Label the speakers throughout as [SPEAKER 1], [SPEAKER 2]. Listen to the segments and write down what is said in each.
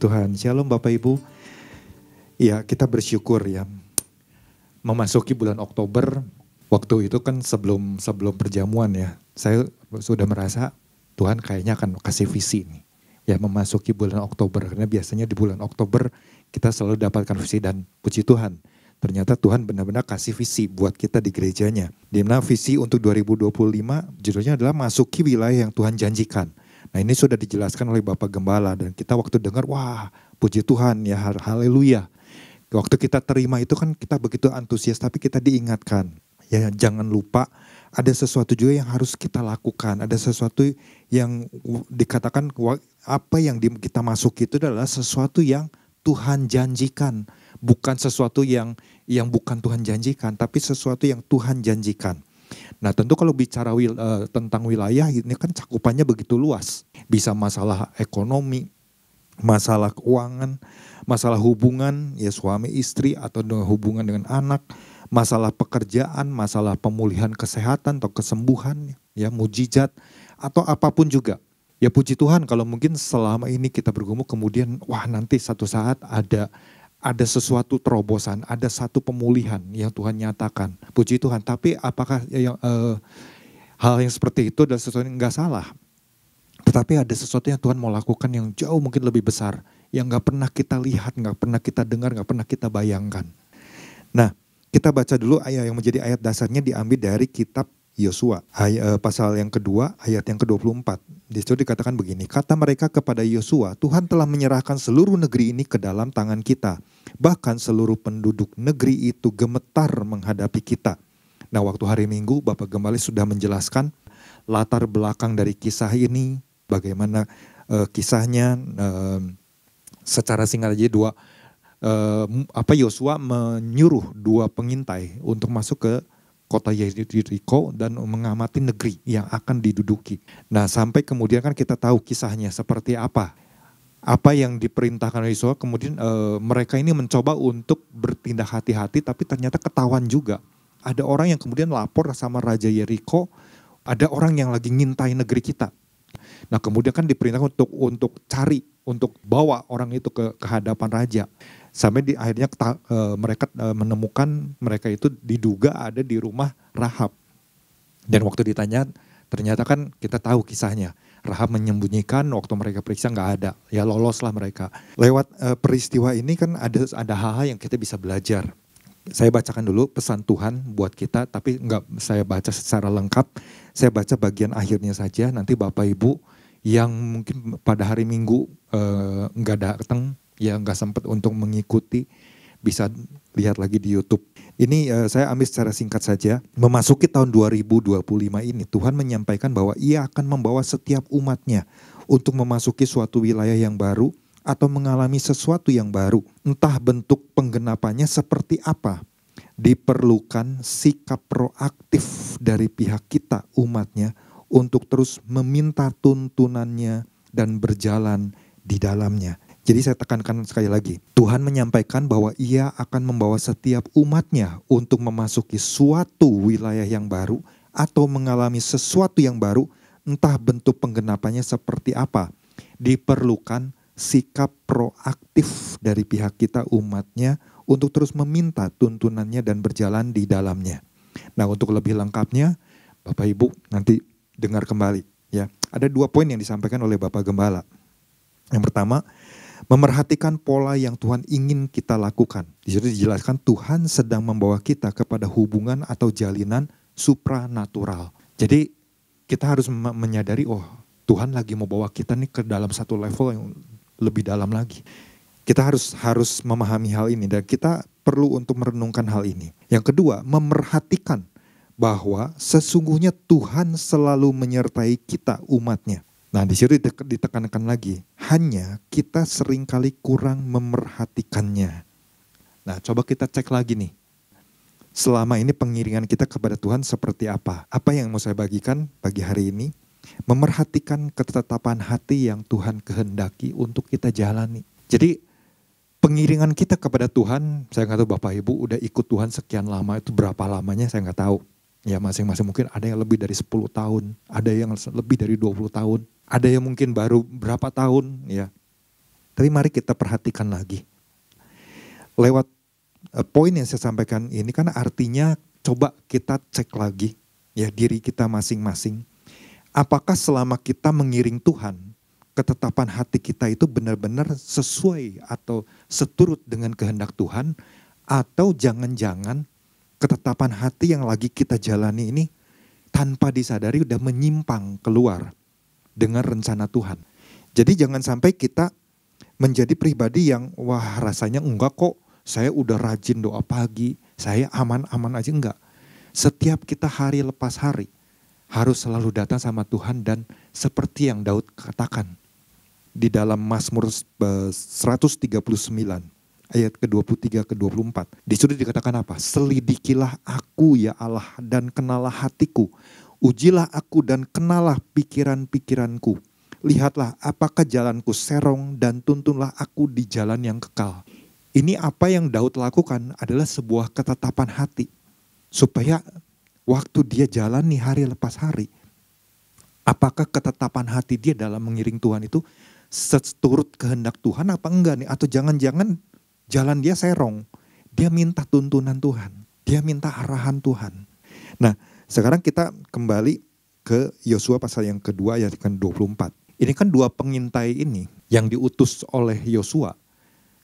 [SPEAKER 1] Tuhan. Shalom Bapak Ibu. Ya, kita bersyukur ya. Memasuki bulan Oktober, waktu itu kan sebelum perjamuan ya. Saya sudah merasa Tuhan kayaknya akan kasih visi nih. Ya, memasuki bulan Oktober. Karena biasanya di bulan Oktober kita selalu dapatkan visi, dan puji Tuhan. Ternyata Tuhan benar-benar kasih visi buat kita di gerejanya. Di mana visi untuk 2025 judulnya adalah masuki wilayah yang Tuhan janjikan. Nah, ini sudah dijelaskan oleh Bapak Gembala, dan kita waktu dengar, wah puji Tuhan ya, haleluya. Waktu kita terima itu kan kita begitu antusias, tapi kita diingatkan. Ya, jangan lupa ada sesuatu juga yang harus kita lakukan. Ada sesuatu yang dikatakan apa yang kita masuki itu adalah sesuatu yang Tuhan janjikan. Bukan sesuatu yang bukan Tuhan janjikan, tapi sesuatu yang Tuhan janjikan. Nah, tentu kalau bicara tentang wilayah ini kan cakupannya begitu luas. Bisa masalah ekonomi, masalah keuangan, masalah hubungan ya suami istri atau hubungan dengan anak, masalah pekerjaan, masalah pemulihan kesehatan atau kesembuhan, ya mujizat atau apapun juga. Ya puji Tuhan kalau mungkin selama ini kita bergumul kemudian wah nanti satu saat ada sesuatu terobosan, ada satu pemulihan yang Tuhan nyatakan. Puji Tuhan, tapi apakah hal yang seperti itu adalah sesuatu yang enggak salah. Tetapi ada sesuatu yang Tuhan mau lakukan yang jauh mungkin lebih besar. Yang gak pernah kita lihat, gak pernah kita dengar, gak pernah kita bayangkan. Nah, kita baca dulu ayat yang menjadi ayat dasarnya diambil dari kitab Yosua. Pasal yang kedua, ayat yang ke-24. Di situ dikatakan begini, kata mereka kepada Yosua, Tuhan telah menyerahkan seluruh negeri ini ke dalam tangan kita. Bahkan seluruh penduduk negeri itu gemetar menghadapi kita. Nah, waktu hari Minggu, Bapak Gembala sudah menjelaskan latar belakang dari kisah ini, bagaimana kisahnya. Secara singkat aja Yosua menyuruh 2 pengintai untuk masuk ke kota Yeriko dan mengamati negeri yang akan diduduki. Nah, sampai kemudian kan kita tahu kisahnya seperti apa. Apa yang diperintahkan oleh Yosua, kemudian mereka ini mencoba untuk bertindak hati-hati, tapi ternyata ketahuan juga. Ada orang yang kemudian lapor sama Raja Yeriko, ada orang yang lagi ngintai negeri kita. Nah, kemudian kan diperintahkan untuk cari, untuk bawa orang itu ke hadapan raja. Sampai akhirnya mereka menemukan mereka itu diduga ada di rumah Rahab. Dan waktu ditanya, ternyata kan kita tahu kisahnya. Rahab menyembunyikan, waktu mereka periksa nggak ada. Ya loloslah mereka. Lewat peristiwa ini kan ada hal-hal yang kita bisa belajar. Saya bacakan dulu pesan Tuhan buat kita, tapi nggak saya baca secara lengkap. Saya baca bagian akhirnya saja, nanti Bapak Ibu yang mungkin pada hari Minggu nggak datang, ya nggak sempat untuk mengikuti, bisa lihat lagi di YouTube. Ini saya ambil secara singkat saja. Memasuki tahun 2025 ini, Tuhan menyampaikan bahwa Ia akan membawa setiap umatnya untuk memasuki suatu wilayah yang baru, atau mengalami sesuatu yang baru. Entah bentuk penggenapannya seperti apa. Diperlukan sikap proaktif dari pihak kita umatnya untuk terus meminta tuntunannya dan berjalan di dalamnya. Jadi saya tekankan sekali lagi. Tuhan menyampaikan bahwa Ia akan membawa setiap umatnya untuk memasuki suatu wilayah yang baru atau mengalami sesuatu yang baru. Entah bentuk penggenapannya seperti apa. Diperlukan sikap proaktif dari pihak kita umatnya untuk terus meminta tuntunannya dan berjalan di dalamnya. Nah, untuk lebih lengkapnya Bapak Ibu nanti dengar kembali ya. Ada 2 poin yang disampaikan oleh Bapak Gembala. Yang pertama, memerhatikan pola yang Tuhan ingin kita lakukan. Di situ dijelaskan Tuhan sedang membawa kita kepada hubungan atau jalinan supranatural. Jadi kita harus menyadari Tuhan lagi mau bawa kita nih ke dalam satu level yang lebih dalam lagi. Kita harus memahami hal ini dan kita perlu untuk merenungkan hal ini. Yang kedua, memerhatikan bahwa sesungguhnya Tuhan selalu menyertai kita umatnya. Nah, di situ ditekankan lagi, hanya kita seringkali kurang memerhatikannya. Nah, coba kita cek lagi nih. Selama ini pengiringan kita kepada Tuhan seperti apa? Apa yang mau saya bagikan pagi hari ini? Memerhatikan ketetapan hati yang Tuhan kehendaki untuk kita jalani. Jadi pengiringan kita kepada Tuhan, saya nggak tahu Bapak Ibu udah ikut Tuhan sekian lama, itu berapa lamanya saya nggak tahu. Ya masing-masing mungkin ada yang lebih dari 10 tahun, ada yang lebih dari 20 tahun, ada yang mungkin baru berapa tahun ya. Tapi mari kita perhatikan lagi. Lewat poin yang saya sampaikan ini kan artinya coba kita cek lagi ya diri kita masing-masing. Apakah selama kita mengiring Tuhan, ketetapan hati kita itu benar-benar sesuai atau seturut dengan kehendak Tuhan, atau jangan-jangan ketetapan hati yang lagi kita jalani ini tanpa disadari udah menyimpang keluar dengan rencana Tuhan. Jadi jangan sampai kita menjadi pribadi yang wah rasanya enggak kok, saya udah rajin doa pagi, saya aman-aman aja, enggak. Setiap kita hari lepas hari harus selalu datang sama Tuhan, dan seperti yang Daud katakan di dalam Mazmur 139 ayat ke-23 ke-24. Di situ dikatakan apa? Selidikilah aku ya Allah dan kenalah hatiku. Ujilah aku dan kenalah pikiran-pikiranku. Lihatlah apakah jalanku serong dan tuntunlah aku di jalan yang kekal. Ini apa yang Daud lakukan adalah sebuah ketetapan hati. Supaya waktu dia jalani hari lepas hari, apakah ketetapan hati dia dalam mengiring Tuhan itu seturut kehendak Tuhan apa enggak nih? Atau jangan-jangan jalan dia serong, dia minta tuntunan Tuhan, dia minta arahan Tuhan. Nah sekarang kita kembali ke Yosua pasal yang kedua ayat ke-24. Ini kan dua pengintai ini yang diutus oleh Yosua.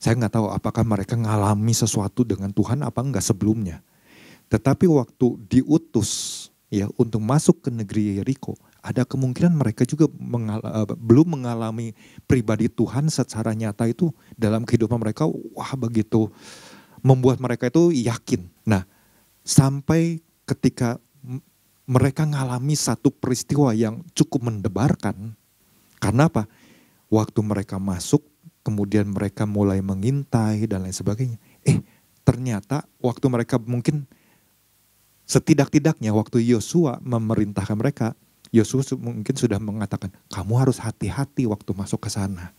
[SPEAKER 1] Saya nggak tahu apakah mereka ngalami sesuatu dengan Tuhan apa enggak sebelumnya. Tetapi waktu diutus ya untuk masuk ke negeri Yeriko, ada kemungkinan mereka juga belum mengalami pribadi Tuhan secara nyata itu dalam kehidupan mereka. Wah begitu membuat mereka itu yakin. Nah sampai ketika mereka ngalami satu peristiwa yang cukup mendebarkan. Karena apa? Waktu mereka masuk, kemudian mereka mulai mengintai dan lain sebagainya. Ternyata waktu mereka mungkin setidak-tidaknya waktu Yosua memerintahkan mereka, Yosua mungkin sudah mengatakan, kamu harus hati-hati waktu masuk ke sana.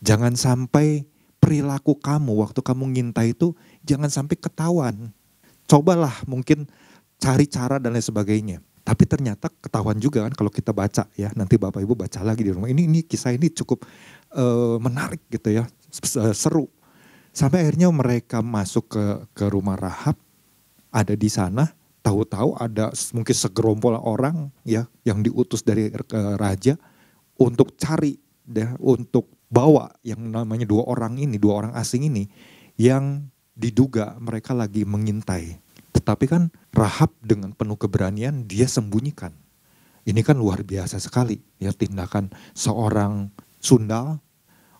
[SPEAKER 1] Jangan sampai perilaku kamu waktu kamu ngintai itu, jangan sampai ketahuan. Cobalah mungkin cari cara dan lain sebagainya. Tapi ternyata ketahuan juga kan kalau kita baca ya. Nanti Bapak Ibu baca lagi di rumah. Ini kisah ini cukup menarik gitu ya, seru. Sampai akhirnya mereka masuk ke rumah Rahab, ada di sana. Tahu-tahu ada mungkin segerombol orang ya yang diutus dari raja untuk cari ya, untuk bawa yang namanya dua orang asing ini yang diduga mereka lagi mengintai. Tetapi kan Rahab dengan penuh keberanian dia sembunyikan. Ini kan luar biasa sekali ya tindakan seorang sundal,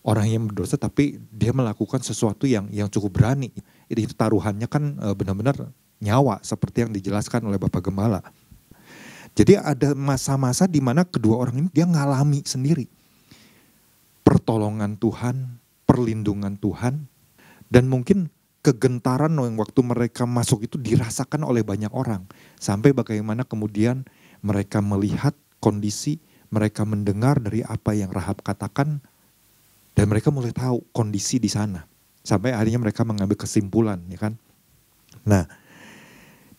[SPEAKER 1] orang yang berdosa tapi dia melakukan sesuatu yang cukup berani. Itu taruhannya kan benar-benar nyawa seperti yang dijelaskan oleh Bapak Gembala. Jadi ada masa-masa di mana kedua orang ini dia ngalami sendiri pertolongan Tuhan, perlindungan Tuhan, dan mungkin kegentaran yang waktu mereka masuk itu dirasakan oleh banyak orang. Sampai bagaimana kemudian mereka melihat kondisi, mereka mendengar dari apa yang Rahab katakan, dan mereka mulai tahu kondisi di sana. Sampai akhirnya mereka mengambil kesimpulan, ya kan? Nah,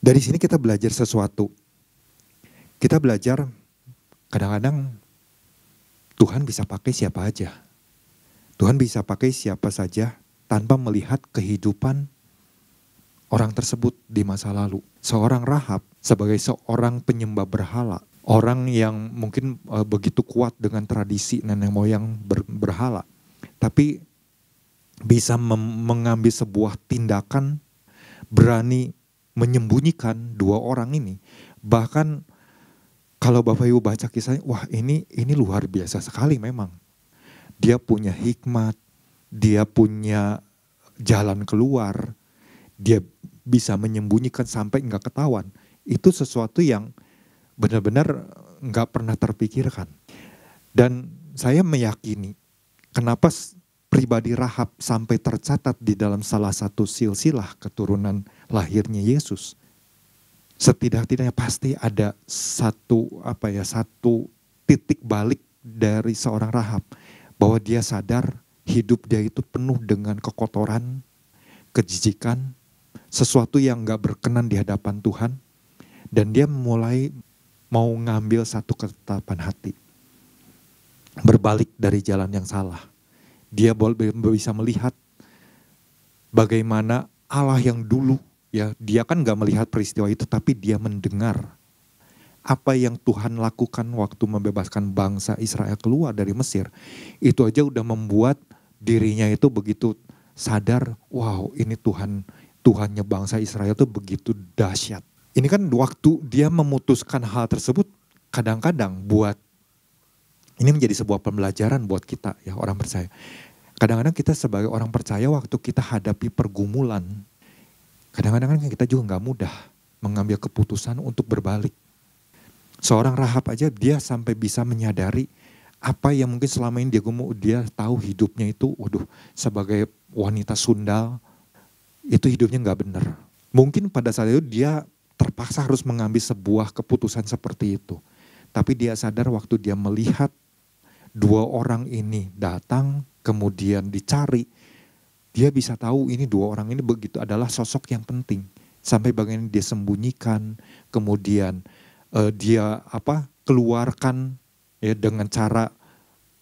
[SPEAKER 1] dari sini kita belajar sesuatu. Kita belajar kadang-kadang Tuhan bisa pakai siapa aja. Tuhan bisa pakai siapa saja tanpa melihat kehidupan orang tersebut di masa lalu. Seorang Rahab sebagai seorang penyembah berhala. Orang yang mungkin begitu kuat dengan tradisi nenek moyang berhala. Tapi bisa mengambil sebuah tindakan, berani menyembunyikan dua orang ini. Bahkan kalau Bapak Ibu baca kisahnya, wah ini luar biasa sekali memang. Dia punya hikmat, dia punya jalan keluar, dia bisa menyembunyikan sampai nggak ketahuan. Itu sesuatu yang benar-benar nggak pernah terpikirkan. Dan saya meyakini kenapa pribadi Rahab sampai tercatat di dalam salah satu silsilah keturunan lahirnya Yesus. Setidak-tidaknya pasti ada satu titik balik dari seorang Rahab, bahwa dia sadar hidup dia itu penuh dengan kekotoran, kejijikan, sesuatu yang gak berkenan di hadapan Tuhan, dan dia mulai mau ngambil satu ketetapan hati, berbalik dari jalan yang salah. Dia bisa melihat bagaimana Allah yang dulu, ya dia kan gak melihat peristiwa itu, tapi dia mendengar apa yang Tuhan lakukan waktu membebaskan bangsa Israel keluar dari Mesir. Itu aja udah membuat dirinya itu begitu sadar, wow ini Tuhannya bangsa Israel itu begitu dahsyat. Ini kan waktu dia memutuskan hal tersebut, kadang-kadang ini menjadi sebuah pembelajaran buat kita ya orang percaya. Kadang-kadang kita sebagai orang percaya waktu kita hadapi pergumulan, kadang-kadang kan kita juga gak mudah mengambil keputusan untuk berbalik. Seorang Rahab aja dia sampai bisa menyadari apa yang mungkin selama ini dia tahu hidupnya itu, waduh sebagai wanita sundal, itu hidupnya gak benar. Mungkin pada saat itu dia terpaksa harus mengambil sebuah keputusan seperti itu. Tapi dia sadar waktu dia melihat dua orang ini datang, kemudian dicari, dia bisa tahu ini dua orang ini begitu adalah sosok yang penting. Sampai bagian dia sembunyikan, kemudian dia keluarkan ya dengan cara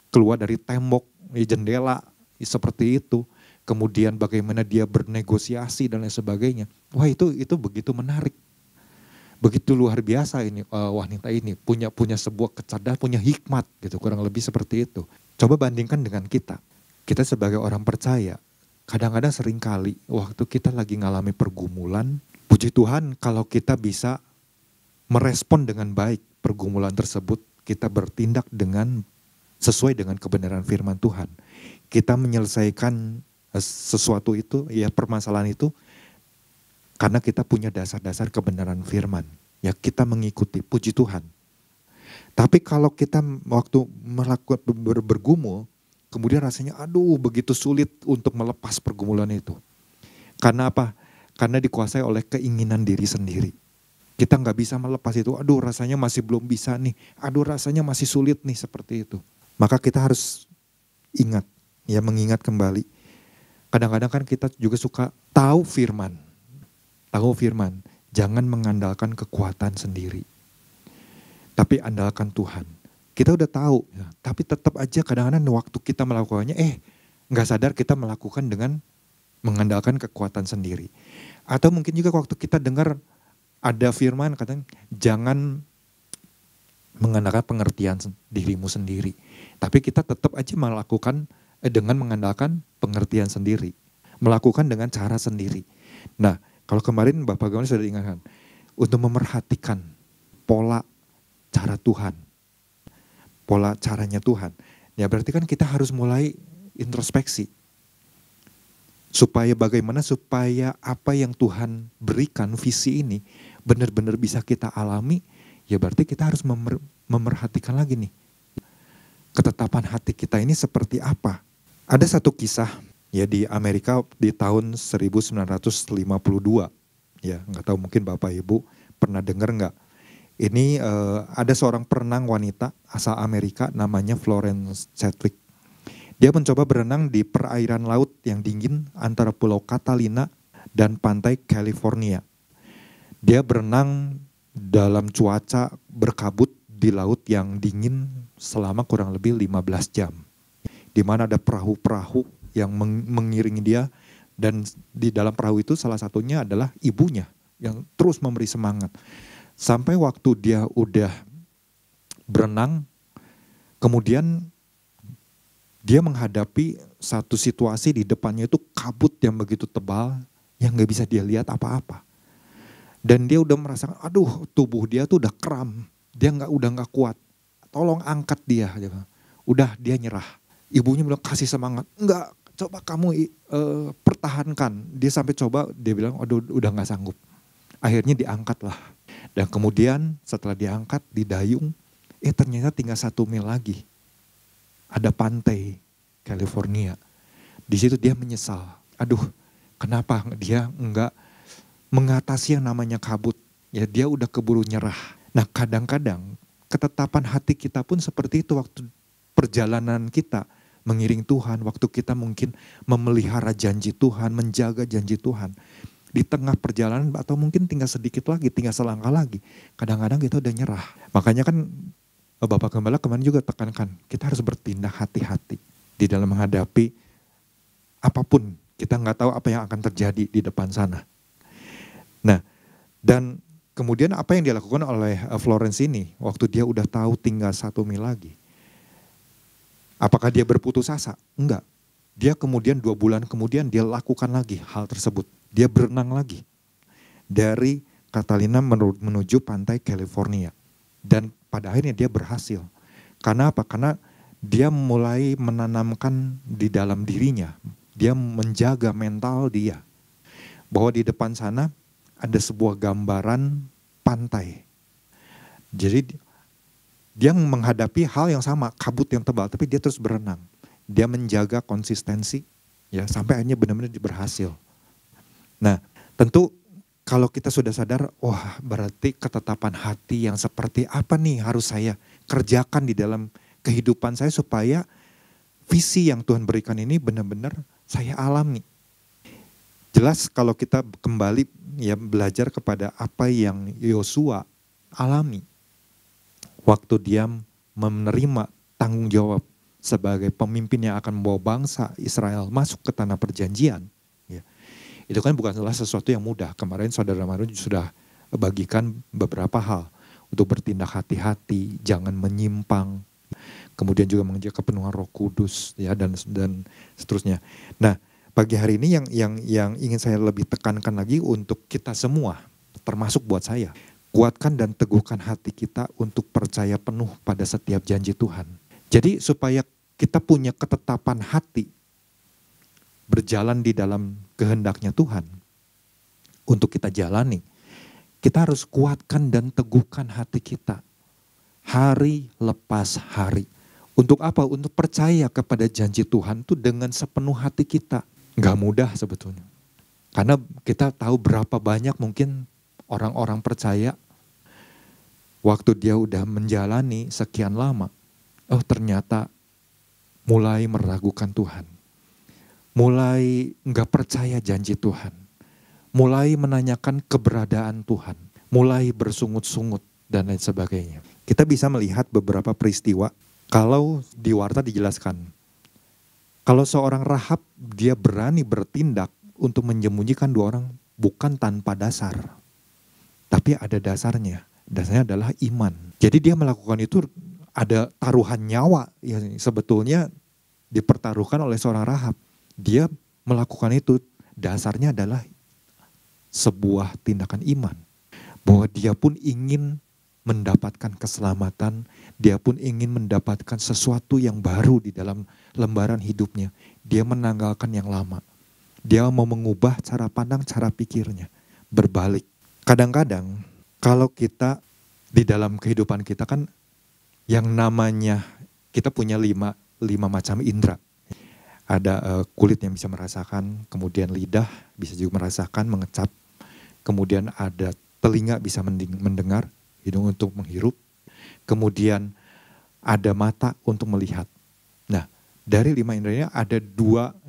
[SPEAKER 1] keluar dari tembok, jendela seperti itu. Kemudian bagaimana dia bernegosiasi dan lain sebagainya. Wah itu begitu menarik. Begitu luar biasa ini wanita ini punya sebuah kecerdasan, punya hikmat gitu, kurang lebih seperti itu. Coba bandingkan dengan kita. Kita sebagai orang percaya, kadang-kadang seringkali waktu kita lagi ngalami pergumulan, puji Tuhan kalau kita bisa merespon dengan baik pergumulan tersebut, kita bertindak sesuai dengan kebenaran firman Tuhan. Kita menyelesaikan sesuatu itu, ya permasalahan itu, karena kita punya dasar-dasar kebenaran firman. Ya kita mengikuti, puji Tuhan. Tapi kalau kita waktu melakukan bergumul, kemudian rasanya aduh begitu sulit untuk melepas pergumulan itu. Karena apa? Karena dikuasai oleh keinginan diri sendiri. Kita gak bisa melepas itu, aduh rasanya masih belum bisa nih, aduh rasanya masih sulit nih seperti itu. Maka kita harus ingat, ya mengingat kembali. Kadang-kadang kan kita juga suka tahu firman, jangan mengandalkan kekuatan sendiri. Tapi andalkan Tuhan. Kita udah tahu, ya, tapi tetap aja kadang-kadang waktu kita melakukannya, gak sadar kita melakukan dengan mengandalkan kekuatan sendiri. Atau mungkin juga waktu kita dengar ada firman katanya, jangan mengandalkan pengertian dirimu sendiri. Tapi kita tetap aja melakukan dengan mengandalkan pengertian sendiri. Melakukan dengan cara sendiri. Nah, kalau kemarin Bapak Gawani sudah diingatkan, untuk memerhatikan pola cara Tuhan. Pola caranya Tuhan. Ya berarti kan kita harus mulai introspeksi. Supaya apa yang Tuhan berikan visi ini benar-benar bisa kita alami, ya berarti kita harus memerhatikan lagi nih. Ketetapan hati kita ini seperti apa. Ada satu kisah ya di Amerika di tahun 1952. Ya nggak tahu mungkin Bapak Ibu pernah dengar nggak. Ini ada seorang perenang wanita asal Amerika namanya Florence Chadwick. Dia mencoba berenang di perairan laut yang dingin antara Pulau Catalina dan pantai California. Dia berenang dalam cuaca berkabut di laut yang dingin selama kurang lebih 15 jam. Di mana ada perahu-perahu yang mengiringi dia, dan di dalam perahu itu salah satunya adalah ibunya yang terus memberi semangat. Sampai waktu dia udah berenang, kemudian dia menghadapi satu situasi di depannya itu kabut yang begitu tebal yang gak bisa dia lihat apa-apa. Dan dia udah merasakan, aduh tubuh dia tuh udah kram, dia udah gak kuat. Tolong angkat dia. Udah dia nyerah. Ibunya bilang kasih semangat, enggak coba kamu pertahankan. Dia sampai coba, dia bilang aduh udah gak sanggup. Akhirnya diangkat lah. Dan kemudian setelah diangkat, didayung, ternyata tinggal 1 mil lagi. Ada pantai California. Di situ dia menyesal. Aduh, kenapa dia enggak mengatasi yang namanya kabut? Ya dia udah keburu nyerah. Nah, kadang-kadang ketetapan hati kita pun seperti itu waktu perjalanan kita mengiring Tuhan, waktu kita mungkin memelihara janji Tuhan, menjaga janji Tuhan. Di tengah perjalanan atau mungkin tinggal sedikit lagi, tinggal selangkah lagi. Kadang-kadang kita udah nyerah. Makanya kan Bapak Gembala kemarin juga tekankan, kita harus bertindak hati-hati. di dalam menghadapi apapun. Kita nggak tahu apa yang akan terjadi di depan sana. Nah, dan kemudian apa yang dilakukan oleh Florence ini waktu dia udah tahu tinggal 1 mil lagi. Apakah dia berputus asa? Enggak. Dia kemudian 2 bulan kemudian dia lakukan lagi hal tersebut. Dia berenang lagi dari Catalina menuju pantai California. Dan pada akhirnya dia berhasil. Karena apa? Karena dia mulai menanamkan di dalam dirinya. Dia menjaga mental dia. Bahwa di depan sana ada sebuah gambaran pantai. Jadi dia menghadapi hal yang sama, kabut yang tebal, tapi dia terus berenang. Dia menjaga konsistensi, ya sampai akhirnya benar-benar berhasil. Nah, tentu kalau kita sudah sadar, wah berarti ketetapan hati yang seperti apa nih harus saya kerjakan di dalam kehidupan saya supaya visi yang Tuhan berikan ini benar-benar saya alami. Jelas kalau kita kembali ya belajar kepada apa yang Yosua alami. Waktu dia menerima tanggung jawab sebagai pemimpin yang akan membawa bangsa Israel masuk ke tanah perjanjian. Ya, itu kan bukanlah sesuatu yang mudah. Kemarin saudara Marun sudah bagikan beberapa hal. Untuk bertindak hati-hati, jangan menyimpang. Kemudian juga menjaga kepenuhan Roh Kudus ya dan seterusnya. Nah, pagi hari ini yang ingin saya lebih tekankan lagi untuk kita semua, termasuk buat saya. Kuatkan dan teguhkan hati kita untuk percaya penuh pada setiap janji Tuhan. Jadi supaya kita punya ketetapan hati berjalan di dalam kehendaknya Tuhan untuk kita jalani. Kita harus kuatkan dan teguhkan hati kita hari lepas hari. Untuk apa? Untuk percaya kepada janji Tuhan itu dengan sepenuh hati kita. Gak mudah sebetulnya. Karena kita tahu berapa banyak mungkin orang-orang percaya waktu dia udah menjalani sekian lama, oh ternyata mulai meragukan Tuhan. Mulai gak percaya janji Tuhan. Mulai menanyakan keberadaan Tuhan. Mulai bersungut-sungut dan lain sebagainya. Kita bisa melihat beberapa peristiwa kalau di warta dijelaskan. Kalau seorang Rahab dia berani bertindak untuk menyembunyikan 2 orang bukan tanpa dasar. Tapi ada dasarnya. Dasarnya adalah iman. Jadi dia melakukan itu ada taruhan nyawa yang sebetulnya dipertaruhkan oleh seorang Rahab. Dia melakukan itu dasarnya adalah sebuah tindakan iman. Bahwa dia pun ingin mendapatkan keselamatan. Dia pun ingin mendapatkan sesuatu yang baru di dalam lembaran hidupnya. Dia menanggalkan yang lama. Dia mau mengubah cara pandang, cara pikirnya. Berbalik. Kadang-kadang kalau kita di dalam kehidupan kita kan yang namanya kita punya 5 macam indera. Ada kulit yang bisa merasakan, kemudian lidah bisa juga merasakan, mengecap. Kemudian ada telinga bisa mendengar, hidung untuk menghirup. Kemudian ada mata untuk melihat. Nah, dari 5 inderanya ada 2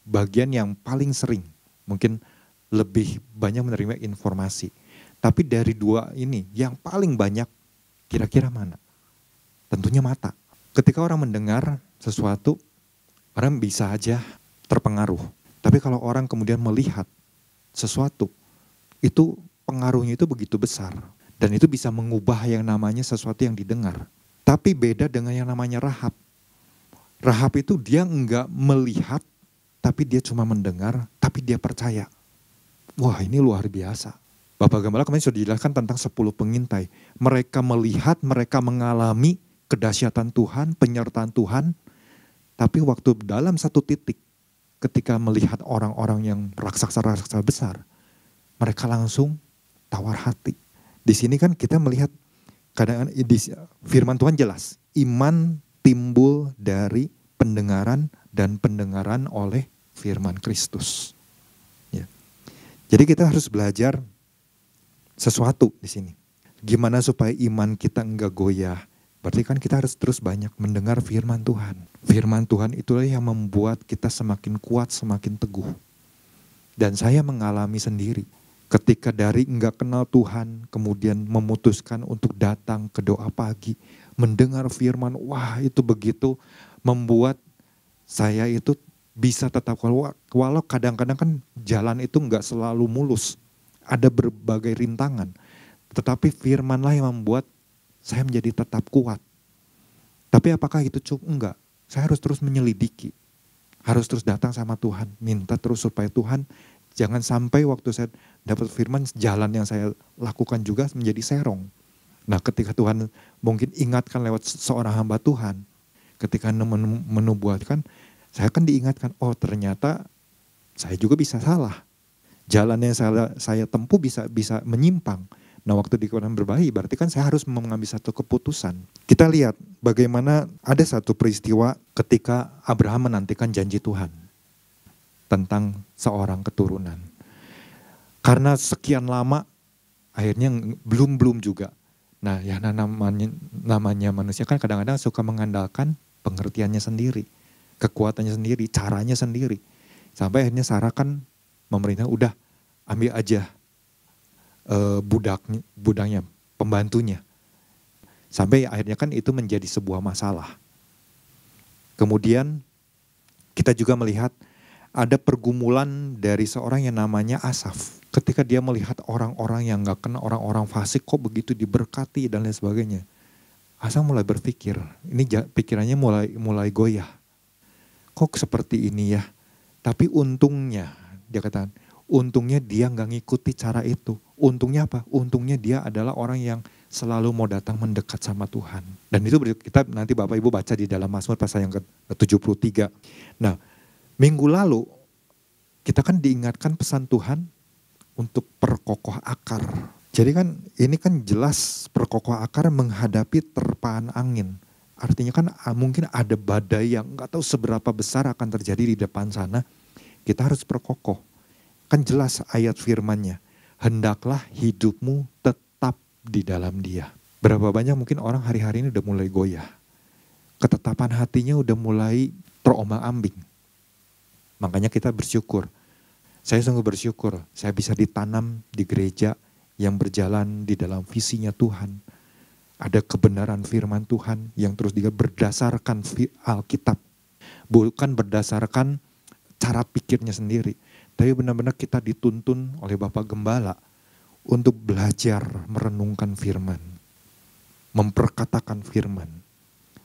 [SPEAKER 1] bagian yang paling sering mungkin lebih banyak menerima informasi. Tapi dari 2 ini yang paling banyak kira-kira mana? Tentunya mata. Ketika orang mendengar sesuatu, orang bisa aja terpengaruh. Tapi kalau orang kemudian melihat sesuatu, itu pengaruhnya itu begitu besar. Dan itu bisa mengubah yang namanya sesuatu yang didengar. Tapi beda dengan yang namanya Rahab. Rahab itu dia enggak melihat, tapi dia cuma mendengar, tapi dia percaya. Wah, ini luar biasa. Bapak Gembala kemarin sudah dijelaskan tentang 10 pengintai. Mereka melihat, mereka mengalami kedahsyatan Tuhan, penyertaan Tuhan. Tapi waktu dalam satu titik, ketika melihat orang-orang yang raksasa-raksasa besar, mereka langsung tawar hati. Di sini kan kita melihat, kadang-kadang firman Tuhan jelas. Iman timbul dari pendengaran dan pendengaran oleh firman Kristus. Ya. Jadi kita harus belajar sesuatu di sini. Gimana supaya iman kita enggak goyah? Berarti kan kita harus terus banyak mendengar firman Tuhan. Firman Tuhan itulah yang membuat kita semakin kuat, semakin teguh. Dan saya mengalami sendiri. Ketika dari enggak kenal Tuhan, kemudian memutuskan untuk datang ke doa pagi, mendengar firman, wah itu begitu membuat saya itu bisa tetap, walau kadang-kadang kan jalan itu nggak selalu mulus, ada berbagai rintangan, tetapi firmanlah yang membuat saya menjadi tetap kuat. Tapi apakah itu cukup? Enggak, saya harus terus menyelidiki, harus terus datang sama Tuhan, minta terus supaya Tuhan jangan sampai waktu saya dapat firman, jalan yang saya lakukan juga menjadi serong. Nah ketika Tuhan mungkin ingatkan lewat seorang hamba Tuhan, ketika menubuatkan, saya kan diingatkan, oh ternyata saya juga bisa salah. Jalan yang saya tempuh bisa menyimpang. Nah waktu di keadaan berbayi berarti kan saya harus mengambil satu keputusan. Kita lihat bagaimana ada satu peristiwa ketika Abraham menantikan janji Tuhan tentang seorang keturunan. Karena sekian lama akhirnya belum juga. Nah ya namanya manusia kan kadang-kadang suka mengandalkan pengertiannya sendiri, kekuatannya sendiri, caranya sendiri. Sampai akhirnya Sarah kan memerintah, udah ambil aja budaknya, pembantunya. Sampai akhirnya kan itu menjadi sebuah masalah. Kemudian kita juga melihat ada pergumulan dari seorang yang namanya Asaf. Ketika dia melihat orang-orang yang gak kena, orang-orang fasik kok begitu diberkati dan lain sebagainya. Asaf mulai berpikir, ini pikirannya mulai goyah. Kok seperti ini ya? Tapi untungnya, dia katakan, untungnya dia gak ngikuti cara itu. Untungnya apa? Untungnya dia adalah orang yang selalu mau datang mendekat sama Tuhan. Dan itu kita nanti Bapak Ibu baca di dalam Mazmur pasal yang ke-73. Nah, minggu lalu kita kan diingatkan pesan Tuhan untuk perkokoh akar. Jadi kan ini kan jelas perkokoh akar menghadapi terpaan angin. Artinya kan mungkin ada badai yang gak tahu seberapa besar akan terjadi di depan sana. Kita harus perkokoh. Kan jelas ayat firmannya. Hendaklah hidupmu tetap di dalam Dia. Berapa banyak mungkin orang hari-hari ini udah mulai goyah. Ketetapan hatinya udah mulai terombang-ambing. Makanya kita bersyukur. Saya sungguh bersyukur saya bisa ditanam di gereja yang berjalan di dalam visinya Tuhan. Ada kebenaran firman Tuhan yang terus juga berdasarkan Alkitab. Bukan berdasarkan cara pikirnya sendiri. Tapi benar-benar kita dituntun oleh Bapak Gembala untuk belajar merenungkan firman. Memperkatakan firman.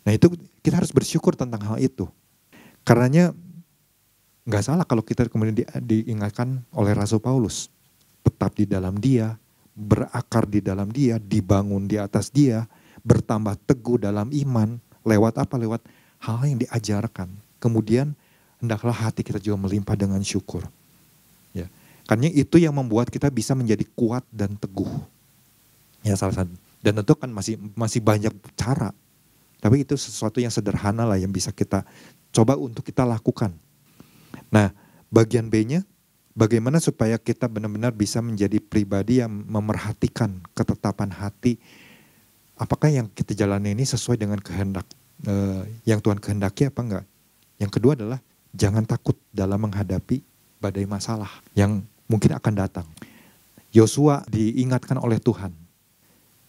[SPEAKER 1] Nah itu kita harus bersyukur tentang hal itu. Karenanya gak salah kalau kita kemudian diingatkan oleh Rasul Paulus. Tetap di dalam Dia, berakar di dalam Dia, dibangun di atas Dia, bertambah teguh dalam iman. Lewat apa? Lewat hal yang diajarkan. Kemudian hendaklah hati kita juga melimpah dengan syukur. Ya, karena itu yang membuat kita bisa menjadi kuat dan teguh. Ya salah satu. Dan tentu kan masih banyak cara. Tapi itu sesuatu yang sederhana lah yang bisa kita coba untuk kita lakukan. Nah, bagian B-nya, bagaimana supaya kita benar-benar bisa menjadi pribadi yang memerhatikan ketetapan hati. Apakah yang kita jalani ini sesuai dengan kehendak yang Tuhan kehendaki apa enggak? Yang kedua adalah jangan takut dalam menghadapi badai masalah yang mungkin akan datang. Yosua diingatkan oleh Tuhan.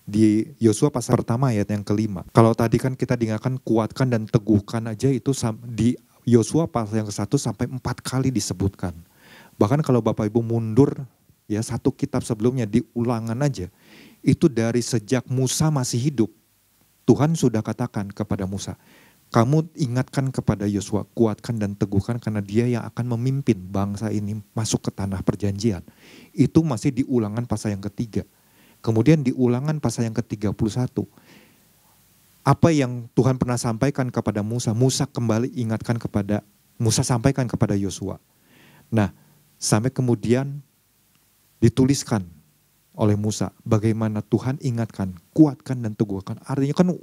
[SPEAKER 1] Di Yosua pasal pertama ayat yang ke-5. Kalau tadi kan kita diingatkan kuatkan dan teguhkan aja, itu di Yosua pasal yang ke-1 sampai 4 kali disebutkan. Bahkan kalau Bapak Ibu mundur ya satu kitab sebelumnya di Ulangan aja, itu dari sejak Musa masih hidup, Tuhan sudah katakan kepada Musa, kamu ingatkan kepada Yosua, kuatkan dan teguhkan karena dia yang akan memimpin bangsa ini masuk ke tanah perjanjian. Itu masih di Ulangan pasal yang ke-3. Kemudian di Ulangan pasal yang ke-31. Apa yang Tuhan pernah sampaikan kepada Musa, Musa kembali ingatkan Musa sampaikan kepada Yosua. Nah, sampai kemudian dituliskan oleh Musa bagaimana Tuhan ingatkan, kuatkan dan teguhkan. Artinya kan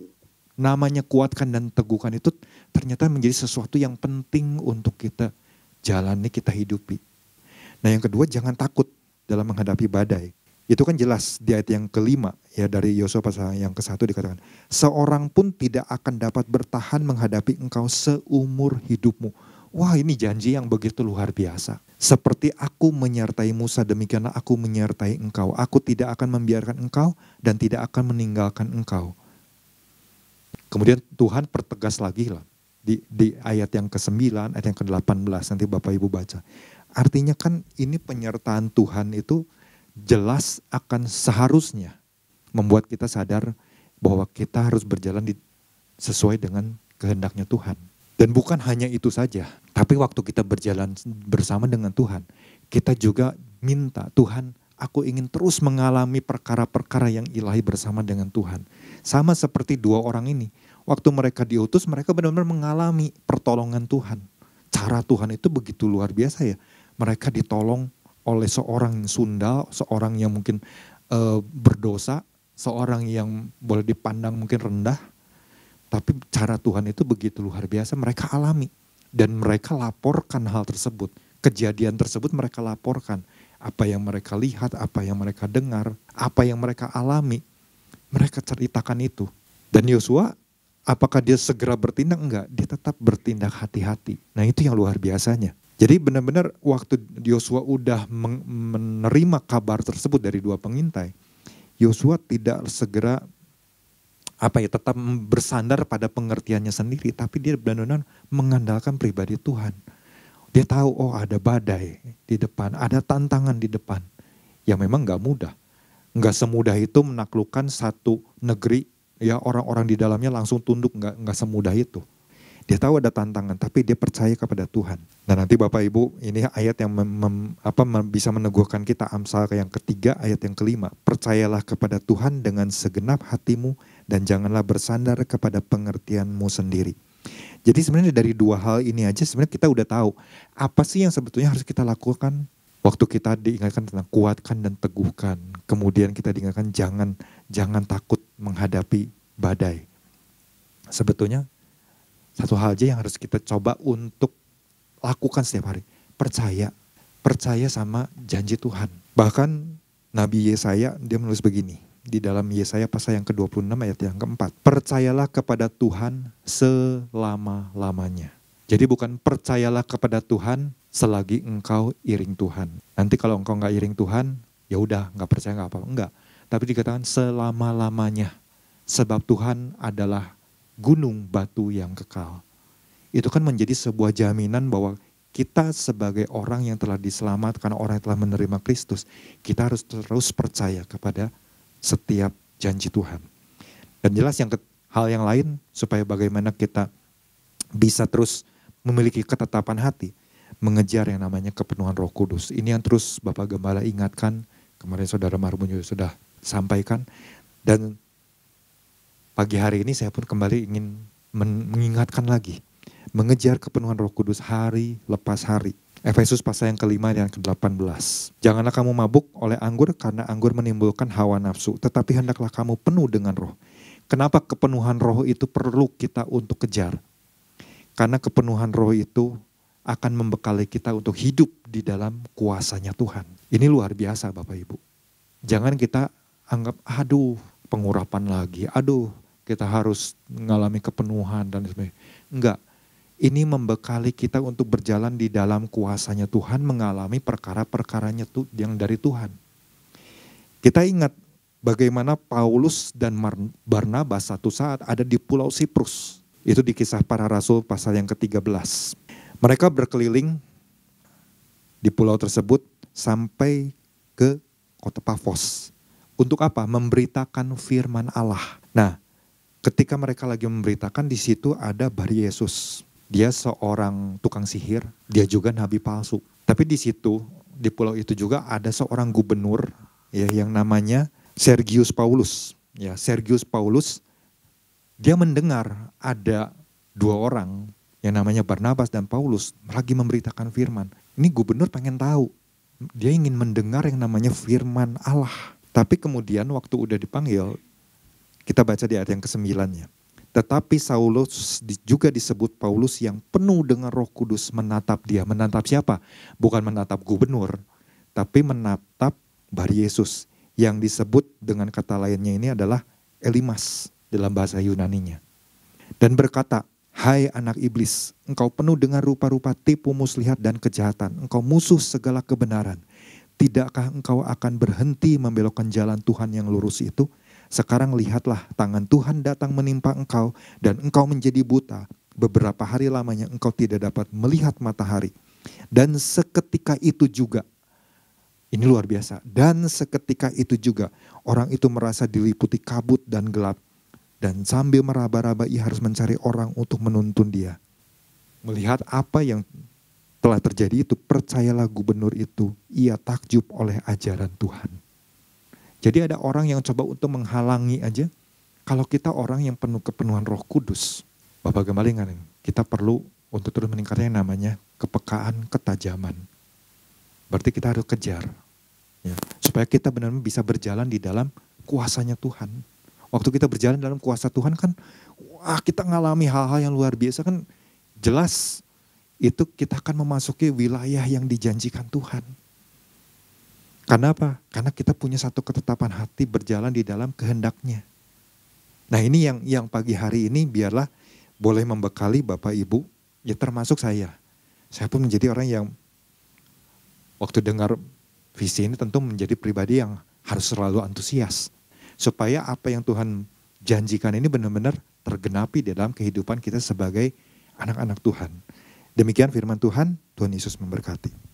[SPEAKER 1] namanya kuatkan dan teguhkan itu ternyata menjadi sesuatu yang penting untuk kita jalani, kita hidupi. Nah yang kedua, jangan takut dalam menghadapi badai. Itu kan jelas di ayat yang ke-5 ya dari Yosua pasal yang ke-1 dikatakan, seorang pun tidak akan dapat bertahan menghadapi engkau seumur hidupmu. Wah, ini janji yang begitu luar biasa. Seperti aku menyertai Musa, demikianlah aku menyertai engkau. Aku tidak akan membiarkan engkau dan tidak akan meninggalkan engkau. Kemudian Tuhan pertegas lagi lah di ayat yang ke-9, ayat yang ke-18, nanti Bapak Ibu baca. Artinya kan ini penyertaan Tuhan itu jelas akan seharusnya membuat kita sadar bahwa kita harus berjalan sesuai dengan kehendaknya Tuhan. Dan bukan hanya itu saja, tapi waktu kita berjalan bersama dengan Tuhan, kita juga minta, Tuhan, aku ingin terus mengalami perkara-perkara yang ilahi bersama dengan Tuhan. Sama seperti dua orang ini, waktu mereka diutus, mereka benar-benar mengalami pertolongan Tuhan. Cara Tuhan itu begitu luar biasa ya. Mereka ditolong oleh seorang yang sundal, seorang yang mungkin berdosa, seorang yang boleh dipandang mungkin rendah. Tapi cara Tuhan itu begitu luar biasa, mereka alami. Dan mereka laporkan hal tersebut. Kejadian tersebut mereka laporkan. Apa yang mereka lihat, apa yang mereka dengar, apa yang mereka alami. Mereka ceritakan itu. Dan Yosua, apakah dia segera bertindak? Enggak, dia tetap bertindak hati-hati. Nah itu yang luar biasanya. Jadi benar-benar waktu Yosua udah menerima kabar tersebut dari dua pengintai, Yosua tidak segera tetap bersandar pada pengertiannya sendiri, tapi dia benar-benar mengandalkan pribadi Tuhan. Dia tahu, oh ada badai di depan, ada tantangan di depan, yang memang gak mudah. Gak semudah itu menaklukkan satu negeri, ya orang-orang di dalamnya langsung tunduk, gak semudah itu. Dia tahu ada tantangan, tapi dia percaya kepada Tuhan. Nah nanti Bapak Ibu, ini ayat yang bisa meneguhkan kita, Amsal yang ketiga, ayat yang kelima. Percayalah kepada Tuhan dengan segenap hatimu, dan janganlah bersandar kepada pengertianmu sendiri. Jadi sebenarnya dari dua hal ini aja sebenarnya kita udah tahu, apa sih yang sebetulnya harus kita lakukan. Waktu kita diingatkan tentang kuatkan dan teguhkan. Kemudian kita diingatkan jangan takut menghadapi badai. Sebetulnya satu hal aja yang harus kita coba untuk lakukan setiap hari. Percaya sama janji Tuhan. Bahkan Nabi Yesaya dia menulis begini. Di dalam Yesaya pasal yang ke-26 ayat yang keempat. Percayalah kepada Tuhan selama-lamanya. Jadi bukan percayalah kepada Tuhan selagi engkau iring Tuhan. Nanti kalau engkau gak iring Tuhan, ya udah gak percaya gak apa-apa. Enggak. Tapi dikatakan selama-lamanya. Sebab Tuhan adalah gunung batu yang kekal. Itu kan menjadi sebuah jaminan bahwa kita sebagai orang yang telah diselamatkan, orang yang telah menerima Kristus, kita harus terus percaya kepada setiap janji Tuhan. Dan jelas hal yang lain supaya bagaimana kita bisa terus memiliki ketetapan hati, mengejar yang namanya kepenuhan Roh Kudus. Ini yang terus Bapak Gembala ingatkan, kemarin Saudara Marbun juga sudah sampaikan, dan pagi hari ini saya pun kembali ingin mengingatkan lagi. Mengejar kepenuhan Roh Kudus hari lepas hari. Efesus pasal yang kelima dan ke-18. Janganlah kamu mabuk oleh anggur karena anggur menimbulkan hawa nafsu. Tetapi hendaklah kamu penuh dengan roh. Kenapa kepenuhan roh itu perlu kita untuk kejar? Karena kepenuhan roh itu akan membekali kita untuk hidup di dalam kuasanya Tuhan. Ini luar biasa Bapak Ibu. Jangan kita anggap pengurapan lagi. Kita harus mengalami kepenuhan dan sebagainya. Enggak. Ini membekali kita untuk berjalan di dalam kuasanya Tuhan, mengalami perkara-perkaranya yang dari Tuhan. Kita ingat bagaimana Paulus dan Barnabas satu saat ada di Pulau Siprus. Itu di Kisah Para Rasul pasal yang ke-13. Mereka berkeliling di pulau tersebut sampai ke kota Pafos. Untuk apa? Memberitakan firman Allah. Nah, ketika mereka lagi memberitakan, di situ ada Bar-Yesus. Dia seorang tukang sihir, dia juga nabi palsu. Tapi di situ, di pulau itu juga ada seorang gubernur ya, yang namanya Sergius Paulus. Ya, Sergius Paulus, dia mendengar ada dua orang yang namanya Barnabas dan Paulus lagi memberitakan firman. Ini gubernur pengen tahu, dia ingin mendengar yang namanya firman Allah. Tapi kemudian waktu udah dipanggil, kita baca di ayat yang ke-9-nya. Tetapi Saulus juga disebut Paulus yang penuh dengan Roh Kudus menatap dia. Menatap siapa? Bukan menatap gubernur, tapi menatap Bar-Yesus. Yang disebut dengan kata lainnya ini adalah Elimas dalam bahasa Yunaninya. Dan berkata, hai anak iblis, engkau penuh dengan rupa-rupa tipu muslihat dan kejahatan. Engkau musuh segala kebenaran. Tidakkah engkau akan berhenti membelokkan jalan Tuhan yang lurus itu? Sekarang lihatlah tangan Tuhan datang menimpa engkau dan engkau menjadi buta. Beberapa hari lamanya engkau tidak dapat melihat matahari. Dan seketika itu juga, ini luar biasa, dan seketika itu juga orang itu merasa diliputi kabut dan gelap. Dan sambil meraba-raba ia harus mencari orang untuk menuntun dia. Melihat apa yang telah terjadi itu, percayalah gubernur itu, ia takjub oleh ajaran Tuhan. Jadi ada orang yang coba untuk menghalangi aja. Kalau kita orang yang penuh kepenuhan Roh Kudus, Bapak Gembala ingat, kita perlu untuk terus meningkatnya yang namanya kepekaan, ketajaman. Berarti kita harus kejar. Ya, supaya kita benar-benar bisa berjalan di dalam kuasanya Tuhan. Waktu kita berjalan dalam kuasa Tuhan kan, wah kita ngalami hal-hal yang luar biasa kan, jelas itu kita akan memasuki wilayah yang dijanjikan Tuhan. Karena apa? Karena kita punya satu ketetapan hati berjalan di dalam kehendak-Nya. Nah ini yang pagi hari ini biarlah boleh membekali Bapak Ibu, ya termasuk saya. Saya pun menjadi orang yang waktu dengar visi ini tentu menjadi pribadi yang harus selalu antusias. Supaya apa yang Tuhan janjikan ini benar-benar tergenapi di dalam kehidupan kita sebagai anak-anak Tuhan. Demikian firman Tuhan, Tuhan Yesus memberkati.